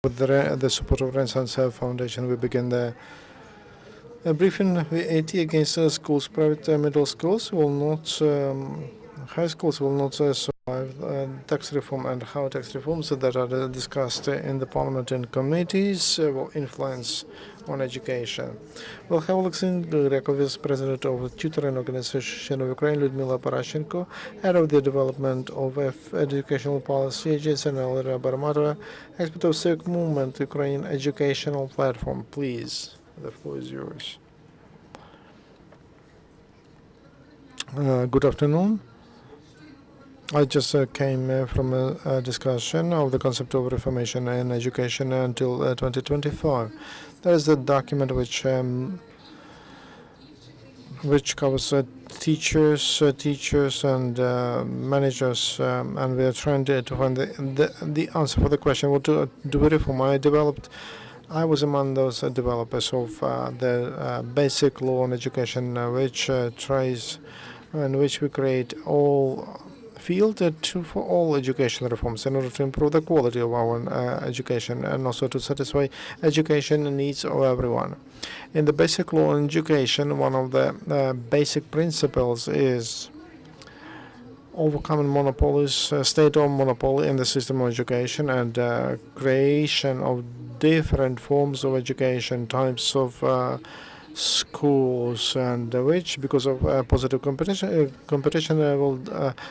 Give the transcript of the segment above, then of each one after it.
With the support of Renaissance Foundation, we begin the briefing. VAT against schools. Private middle schools will not, high schools will not survive tax reform, and how tax reforms that are discussed in the parliament and committees will influence on education. We'll have Oleksiy, Grekov is president of the Tutoring organization of Ukraine, Liudmyla Paraschenko, head of the development of educational policy, and Olena Barmatova, expert of civic movement, Ukraine educational platform. Please, the floor is yours. Good afternoon. I just came from a discussion of the concept of reformation in education until 2025. There is a document which covers teachers and managers, and we are trying to find the answer for the question: what do we reform? I was among those developers of the basic law on education, which tries in which we create all field for all education reforms in order to improve the quality of our education and also to satisfy education needs of everyone. In the basic law on education, one of the basic principles is overcoming monopolies, state-owned monopoly in the system of education, and creation of different forms of education, types of schools, and which, because of positive competition will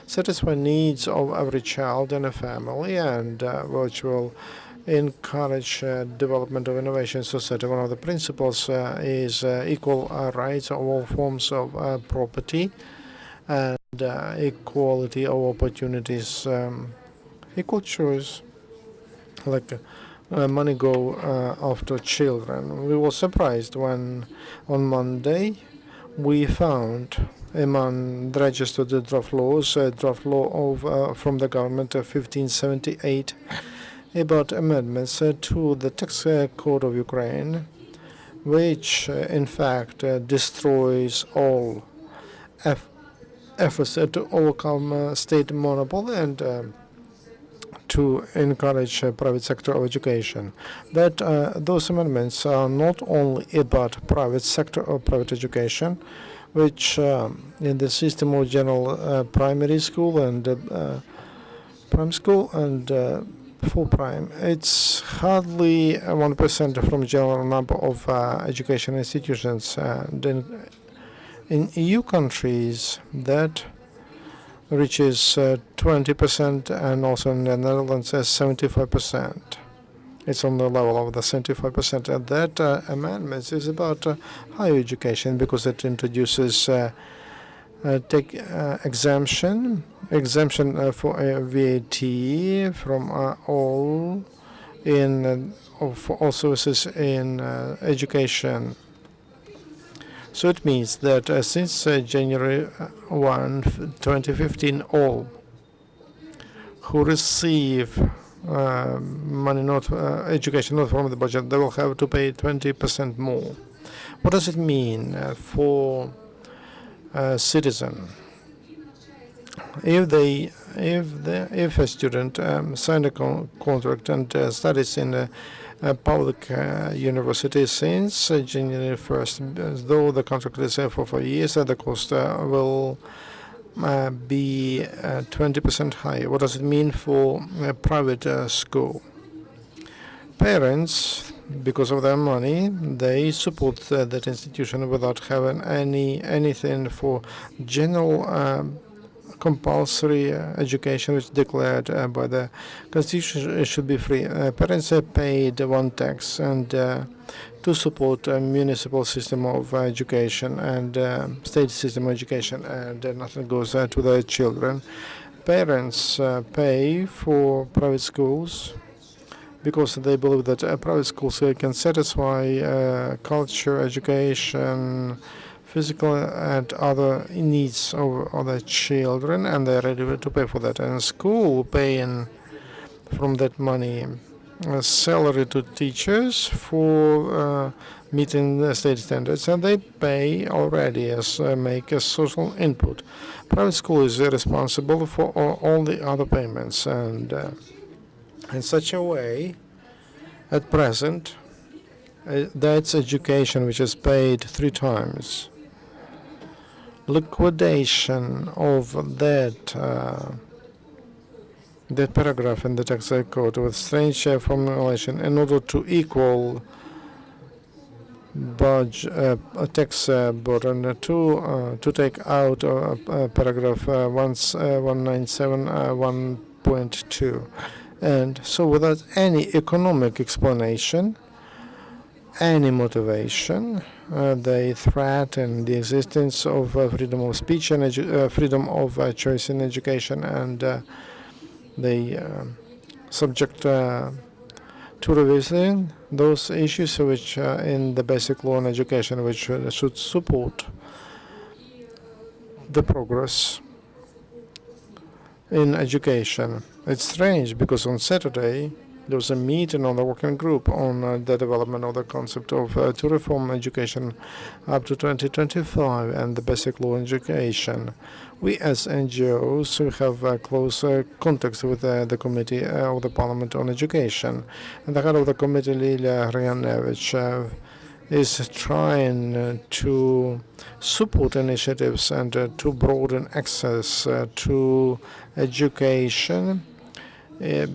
satisfy needs of every child in a family, and which will encourage development of innovation in society. One of the principles is equal rights of all forms of property, and equality of opportunities, equal choice, like money go after children. We were surprised when on Monday we found among the registered draft laws a draft law of from the government of 1578 about amendments to the tax code of Ukraine, which in fact destroys all efforts to overcome state monopoly and to encourage private sector of education. That those amendments are not only about private sector or private education, which in the system of general primary school and prime school and full prime, it's hardly 1% from general number of education institutions. And in EU countries, that reaches 20%, and also in the Netherlands 75%. It's on the level of the 75%. And that amendment is about higher education because it introduces exemption for VAT from all for all services in education. So it means that since January 1, 2015, all who receive money, not education, not from the budget, they will have to pay 20% more. What does it mean for a citizen? If a student signed a contract and studies in a public university since January 1st, though the contract is for 4 years, the cost will be 20% higher. What does it mean for a private school? Parents, because of their money, they support that institution without having anything for general compulsory education, which is declared by the Constitution. It should be free. Parents paid one tax and to support a municipal system of education and state system of education, and nothing goes to their children. Parents pay for private schools because they believe that private schools can satisfy culture, education, physical and other needs of other children, and they're ready to pay for that. And school paying from that money salary to teachers for meeting the state standards, and they pay already as make a social input. Private school is responsible for all the other payments, and in such a way At present, that's education which is paid 3 times. Liquidation of that paragraph in the tax code with strange formulation in order to equal tax burden to take out paragraph 197.1.2, and so without any economic explanation, any motivation, they threaten the existence of freedom of speech and freedom of choice in education, and they subject to revision those issues which in the basic law on education which should support the progress in education. It's strange because on Saturday there was a meeting on the working group on the development of the concept of to reform education up to 2025 and the basic law on education. We as NGOs we have close contacts with the committee of the Parliament on Education. And the head of the committee, Lilia Ryanevich, is trying to support initiatives and to broaden access to education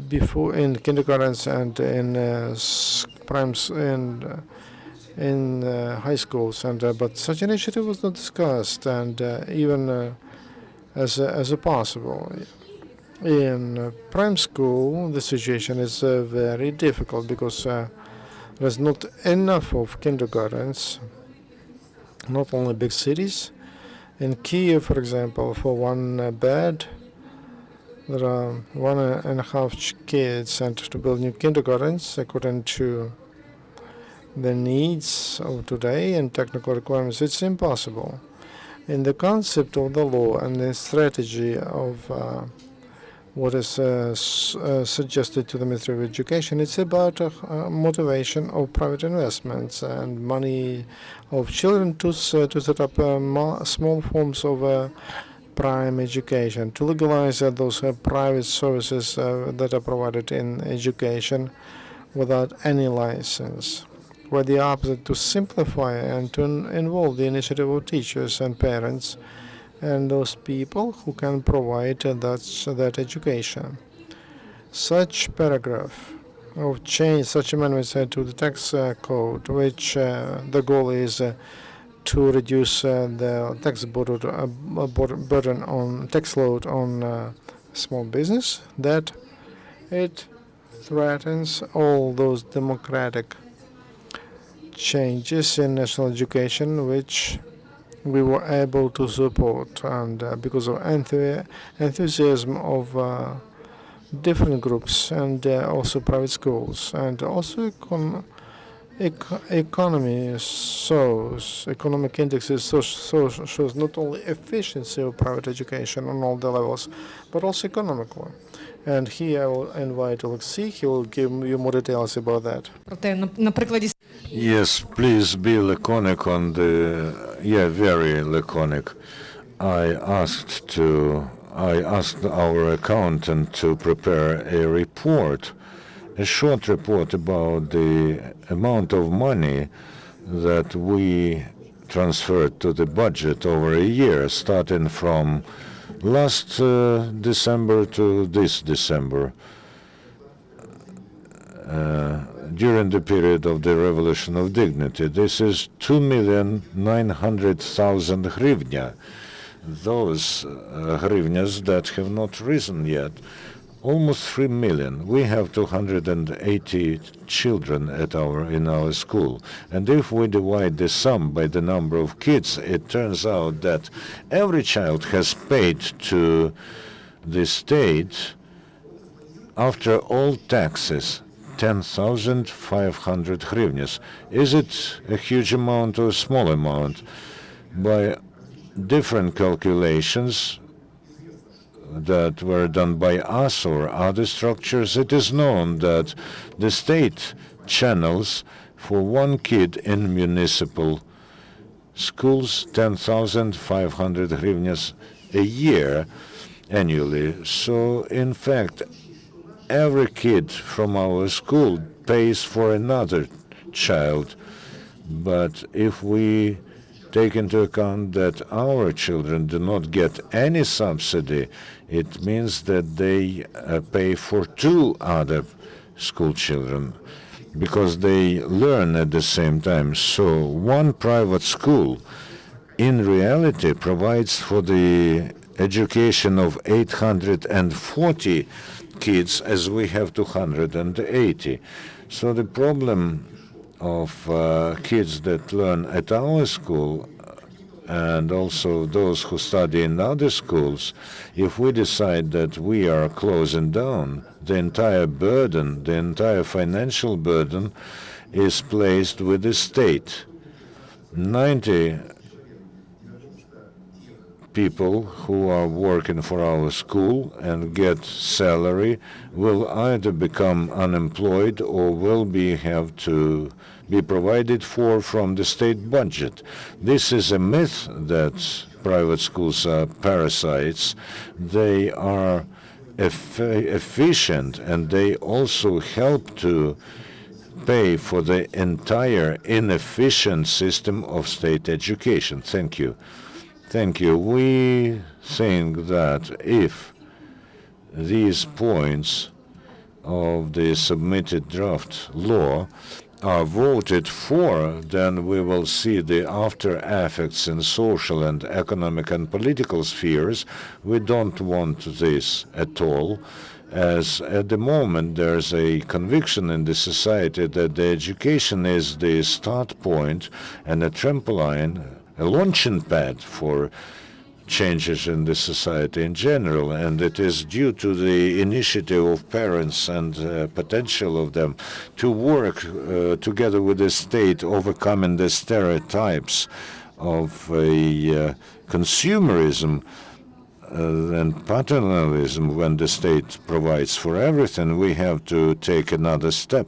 before in kindergartens and in primes and in high schools, and but such initiative was not discussed, and even as a possible. In prime school, the situation is very difficult because there's not enough of kindergartens, not only big cities. In Kyiv, for example, for one bed, there are 1.5 kids, and to build new kindergartens according to the needs of today and technical requirements, it's impossible. In the concept of the law and the strategy of what is suggested to the Ministry of Education, it's about motivation of private investments and money of children to set up small forms of prime education, to legalize those private services that are provided in education without any license. Where the opposite, to simplify and to involve the initiative of teachers and parents and those people who can provide that education. Such paragraph of change, such amendments to the tax code, which the goal is to reduce the tax burden on tax load on small business, that it threatens all those democratic changes in national education which we were able to support, and because of enthusiasm of different groups and also private schools, and also economic indexes shows not only efficiency of private education on all the levels, but also economically. And here I will invite Oleksiy. He will give you more details about that. Yes, please be laconic on the, very laconic. I asked our accountant to prepare a report, a short report about the amount of money that we transferred to the budget over a year, starting from last December to this December. During the period of the Revolution of Dignity. This is 2,900,000 hryvnia. Those hryvnias that have not risen yet, almost 3 million. We have 280 children in our school. And if we divide the sum by the number of kids, it turns out that every child has paid to the state, after all taxes, 10,500 hryvnias. Is it a huge amount or a small amount? By different calculations that were done by us or other structures, it is known that the state channels for one kid in municipal schools 10,500 hryvnias a year annually. So in fact, every kid from our school pays for another child. But if we take into account that our children do not get any subsidy, it means that they pay for two other school children because they learn at the same time. So one private school in reality provides for the education of 840 kids as we have 280. So the problem of kids that learn at our school and also those who study in other schools, if we decide that we are closing down, the entire burden, the entire financial burden is placed with the state. 90 people who are working for our school and get salary will either become unemployed or will have to be provided for from the state budget. This is a myth that private schools are parasites. They are efficient and they also help to pay for the entire inefficient system of state education. Thank you. Thank you. We think that if these points of the submitted draft law are voted for, then we will see the after effects in social and economic and political spheres. We don't want this at all, as at the moment there's a conviction in the society that the education is the start point and a trampoline, a launching pad for changes in the society in general, and it is due to the initiative of parents and potential of them to work together with the state, overcoming the stereotypes of consumerism and paternalism. When the state provides for everything, we have to take another step,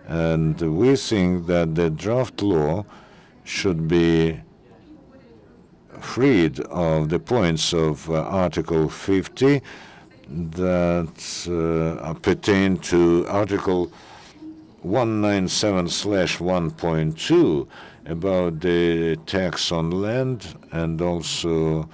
and we think that the draft law should be freed of the points of Article 50 that pertain to Article 197/1.2 about the tax on land, and also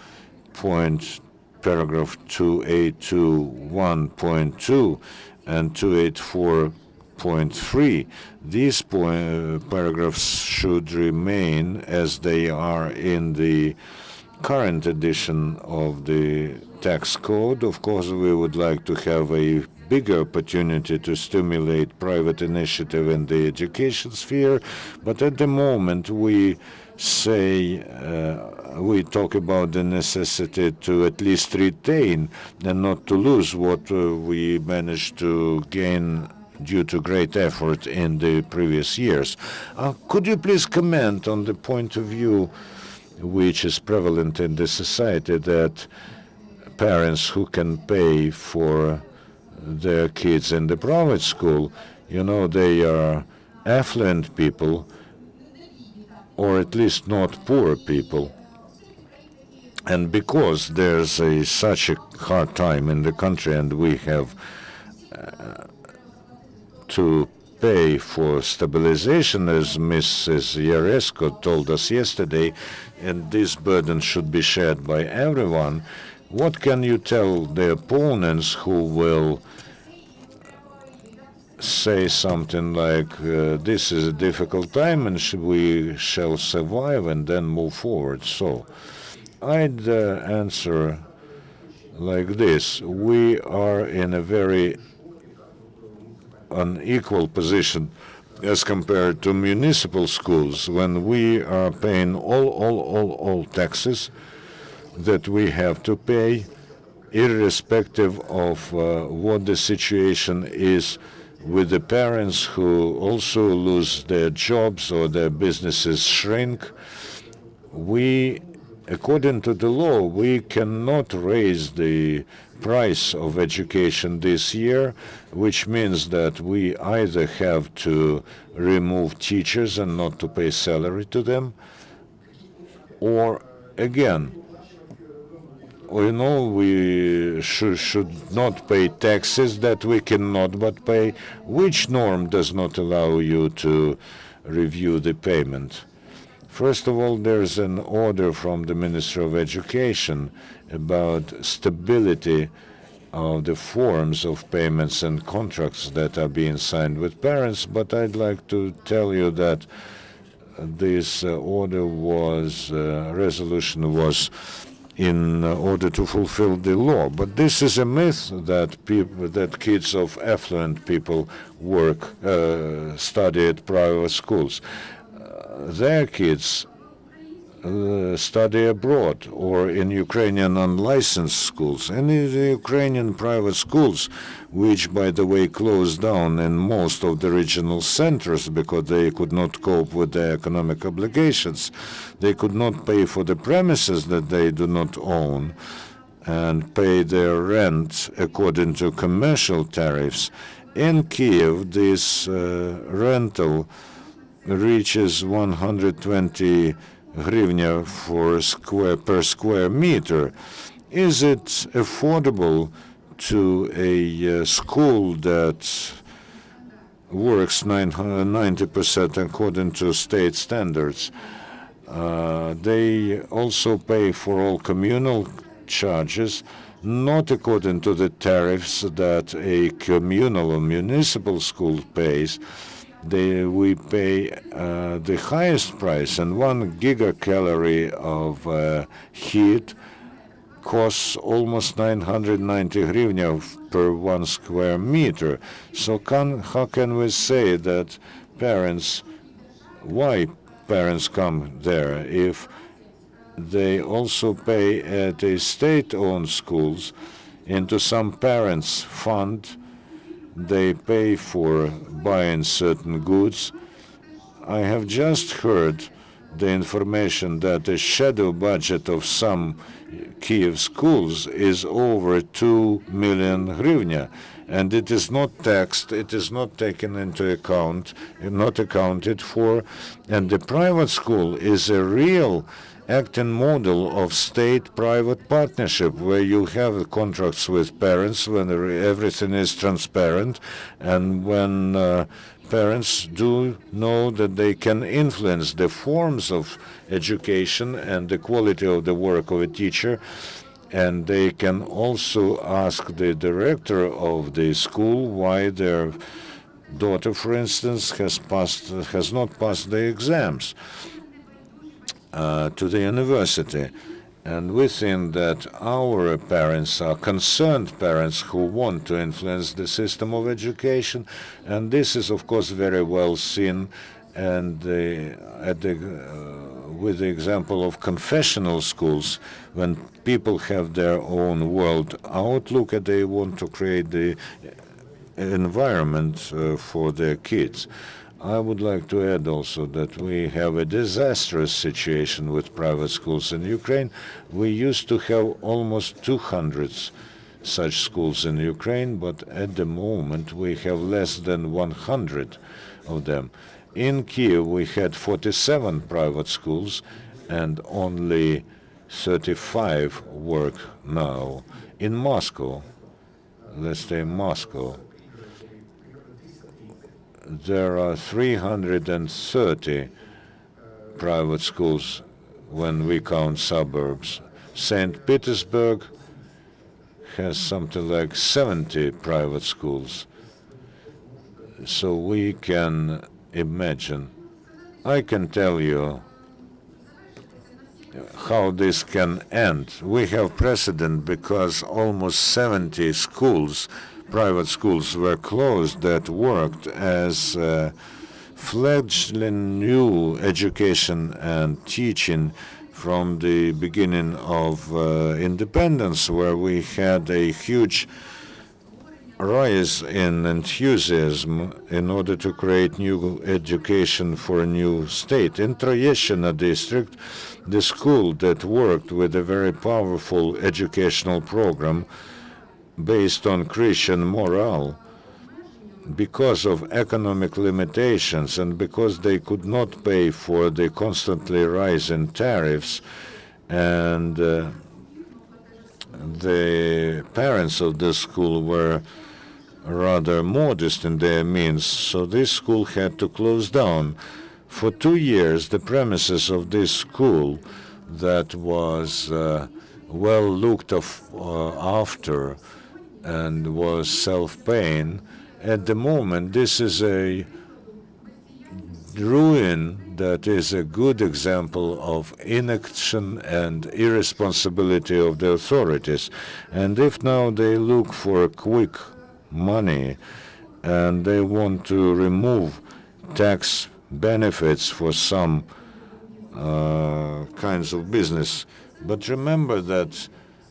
paragraph 2821.2 and 284.3. These paragraphs should remain as they are in the current edition of the tax code. Of course, we would like to have a bigger opportunity to stimulate private initiative in the education sphere, but at the moment we say we talk about the necessity to at least retain and not to lose what we managed to gain due to great effort in the previous years. Could you please comment on the point of view which is prevalent in the society, that parents who can pay for their kids in the private school, they are affluent people, or at least not poor people. And because there's such a hard time in the country and we have to pay for stabilization, as Mrs. Yaresko told us yesterday, and this burden should be shared by everyone, what can you tell the opponents who will say something like, this is a difficult time and we shall survive and then move forward? So I'd answer like this. We are in a very unequal position as compared to municipal schools, when we are paying all taxes that we have to pay, irrespective of what the situation is with the parents who also lose their jobs or their businesses shrink. According to the law, we cannot raise the price of education this year, which means that we either have to remove teachers and not to pay salary to them, or again, We know we should not pay taxes that we cannot but pay. Which norm does not allow you to review the payment? First of all, there's an order from the Minister of Education about stability of the forms of payments and contracts that are being signed with parents, but I'd like to tell you that this resolution was in order to fulfill the law. But this is a myth that kids of affluent people study at private schools. Their kids study abroad or in Ukrainian unlicensed schools. And in the Ukrainian private schools, which, by the way, closed down in most of the regional centers because they could not cope with their economic obligations, they could not pay for the premises that they do not own and pay their rent according to commercial tariffs. In Kyiv, this rental reaches 120 hryvnia per square meter. Is it affordable to a school that works 90% according to state standards? They also pay for all communal charges, not according to the tariffs that a communal or municipal school pays. We pay the highest price, and 1 gigacalorie of heat costs almost 990 hryvnia per 1 square meter. So how can we say that why parents come there if they also pay at a state-owned schools into some parents' fund? They pay for buying certain goods. I have just heard the information that the shadow budget of some Kyiv schools is over 2 million hryvnia, and it is not taxed, it is not taken into account, not accounted for, and the private school is a real acting model of state-private partnership, where you have contracts with parents when everything is transparent, and when parents do know that they can influence the forms of education and the quality of the work of a teacher, and they can also ask the director of the school why their daughter, for instance, has not passed the exams to the university. And we think that our parents are concerned parents who want to influence the system of education, and this is, of course, very well seen and with the example of confessional schools, when people have their own world outlook and they want to create the environment for their kids. I would like to add also that we have a disastrous situation with private schools in Ukraine. We used to have almost 200 such schools in Ukraine, but at the moment we have less than 100 of them. In Kyiv, we had 47 private schools, and only 35 work now. In Moscow, let's say Moscow, there are 330 private schools when we count suburbs. St. Petersburg has something like 70 private schools. So we can imagine. I can tell you how this can end. We have precedent because almost 70 schools, private schools, were closed that worked as fledgling new education and teaching from the beginning of independence, where we had a huge rise in enthusiasm in order to create new education for a new state. In Troyeshchina district, the school that worked with a very powerful educational program based on Christian morale, because of economic limitations and because they could not pay for the constantly rising tariffs and the parents of this school were rather modest in their means, so this school had to close down. For 2 years, the premises of this school that was well looked after and was self-paying, at the moment this is a ruin that is a good example of inaction and irresponsibility of the authorities. And if now they look for quick money and they want to remove tax benefits for some kinds of business. But remember that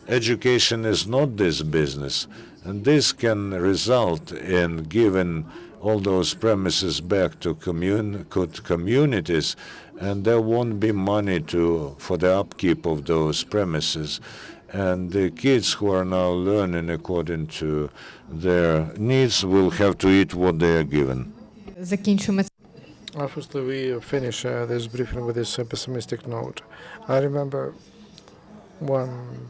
education is not this business, and this can result in giving all those premises back to communities, and there won't be money for the upkeep of those premises. And the kids who are now learning according to their needs will have to eat what they are given. Firstly, we finish this briefing with this pessimistic note. I remember one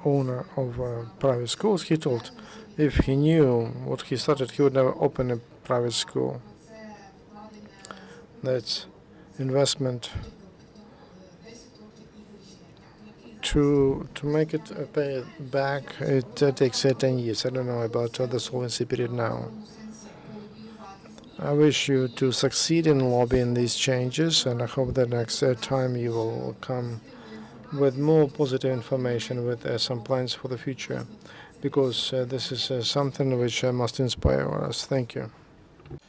owner of private schools, he told if he knew what he started, he would never open a private school. That's investment to make it pay it back. It takes 10 years. I don't know about the solvency period now. I wish you to succeed in lobbying these changes, and I hope that next time you will come with more positive information, with some plans for the future, because this is something which must inspire us. Thank you.